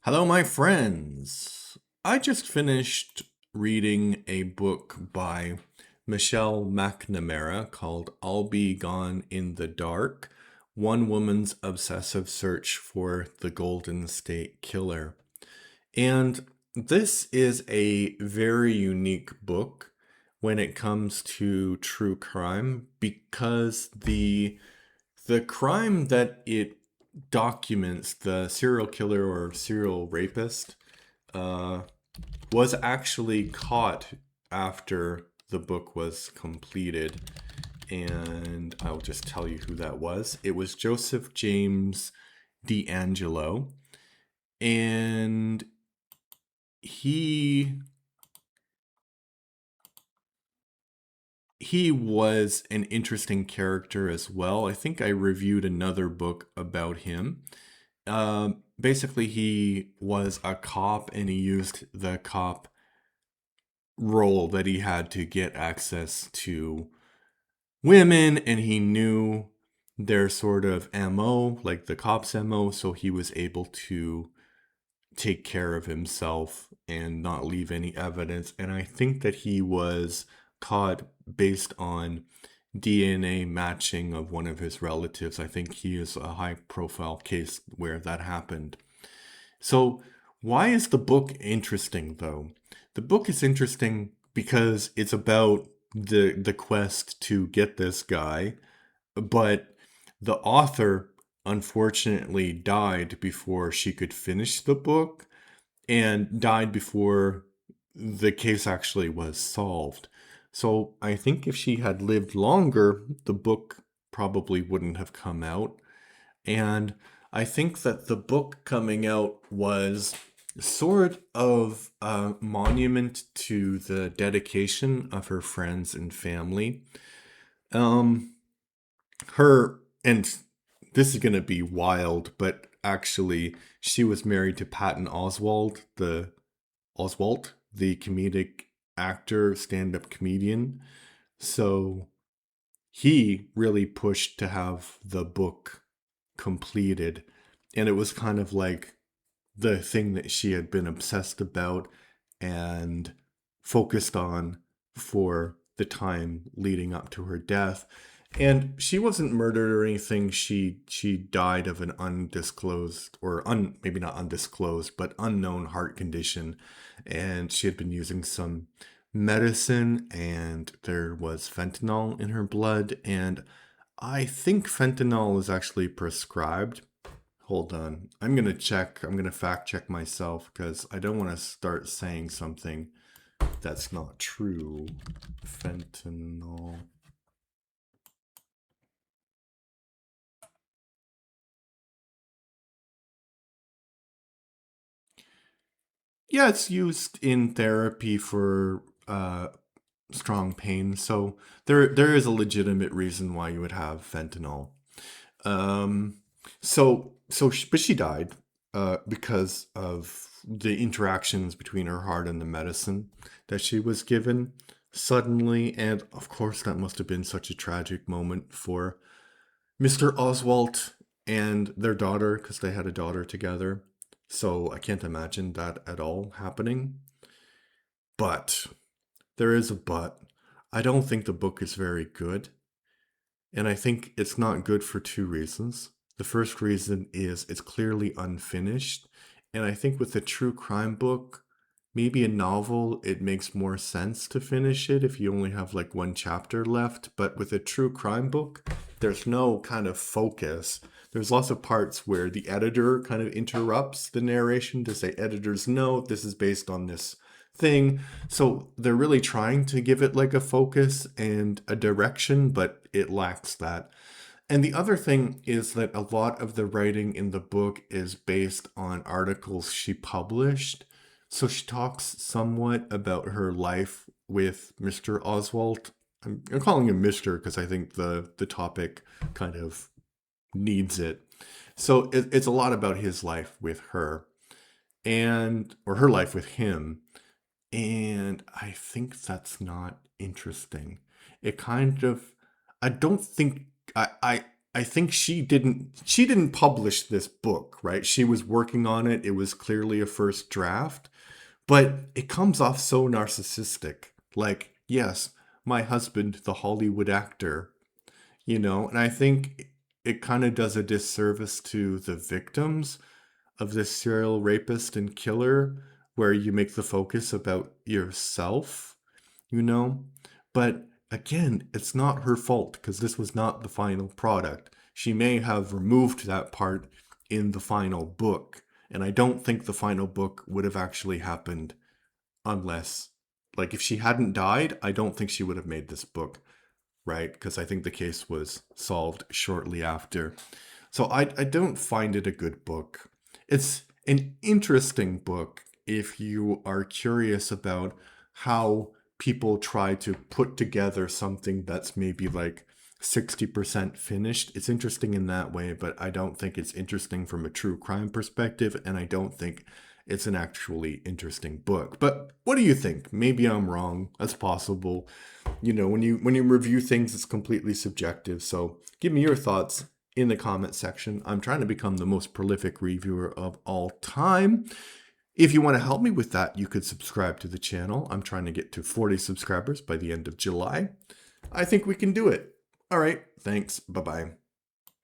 Hello, my friends. I just finished reading a book by Michelle MacNamara called I'll Be Gone in the Dark: One Woman's Obsessive Search for the Golden State Killer. And this is a very unique book when it comes to true crime because the crime that it documents, the serial killer or serial rapist, uh, was actually caught after the book was completed. And I'll just tell you who that was. It was Joseph James D'Angelo. And he he was an interesting character as well. I think I reviewed another book about him. Basically, he was a cop and he used the cop role that he had to get access to women, and he knew their sort of MO, like the cop's MO, so he was able to take care of himself and not leave any evidence. And I think that he was caught based on DNA matching of one of his relatives. I think he is a high profile case where that happened. So, why is the book interesting though? The book is interesting because it's about the quest to get this guy, but the author unfortunately died before she could finish the book and died before the case actually was solved. So I think if she had lived longer, the book probably wouldn't have come out. And I think that the book coming out was sort of a monument to the dedication of her friends and family. Um, her, and this is going to be wild, but actually, she was married to Patton Oswalt, the comedic actor, stand-up comedian. So he really pushed to have the book completed, and it was kind of like the thing that she had been obsessed about and focused on for the time leading up to her death. And she wasn't murdered or anything. She died of an undisclosed or maybe not undisclosed, but unknown heart condition. And she had been using some medicine, and there was fentanyl in her blood. And I think fentanyl is actually prescribed. Hold on. I'm going to check. I'm going to fact check myself because I don't want to start saying something that's not true. Fentanyl. Yeah, it's used in therapy for strong pain. So there is a legitimate reason why you would have fentanyl. Um, but she died because of the interactions between her heart and the medicine that she was given suddenly, and of course that must have been such a tragic moment for Mr. Oswald and their daughter because they had a daughter together. So I can't imagine that at all happening. But there is a but. I don't think the book is very good. And I think it's not good for two reasons. The first reason is it's clearly unfinished. And I think with a true crime book, maybe a novel, it makes more sense to finish it if you only have like one chapter left. But with a true crime book, there's no kind of focus. There's lots of parts where the editor kind of interrupts the narration to say, editor's note, this is based on this thing. So they're really trying to give it like a focus and a direction, but it lacks that. And the other thing is that a lot of the writing in the book is based on articles she published. So she talks somewhat about her life with Mr. Oswald. I'm calling him Mr. because I think the topic kind of needs it. So it's a lot about his life with her and or her life with him, and I think that's not interesting. It kind of, I don't think, I think she didn't publish this book, right? She was working on it. It was clearly a first draft, but it comes off so narcissistic. Like, yes, my husband, the Hollywood actor, and I think it kind of does a disservice to the victims of this serial rapist and killer, where you make the focus about yourself, you know? But again, it's not her fault because this was not the final product. She may have removed that part in the final book, and I don't think the final book would have actually happened unless, like, if she hadn't died, I don't think she would have made this book, right? Because I think the case was solved shortly after. So I don't find it a good book. It's an interesting book if you are curious about how people try to put together something that's maybe like 60% finished. It's interesting in that way, but I don't think it's interesting from a true crime perspective, and I don't think it's an actually interesting book. But what do you think? Maybe I'm wrong. That's possible. When you review things, it's completely subjective. So give me your thoughts in the comment section. I'm trying to become the most prolific reviewer of all time. If you want to help me with that, you could subscribe to the channel. I'm trying to get to 40 subscribers by the end of July. I think we can do it. All right, thanks. Bye-bye.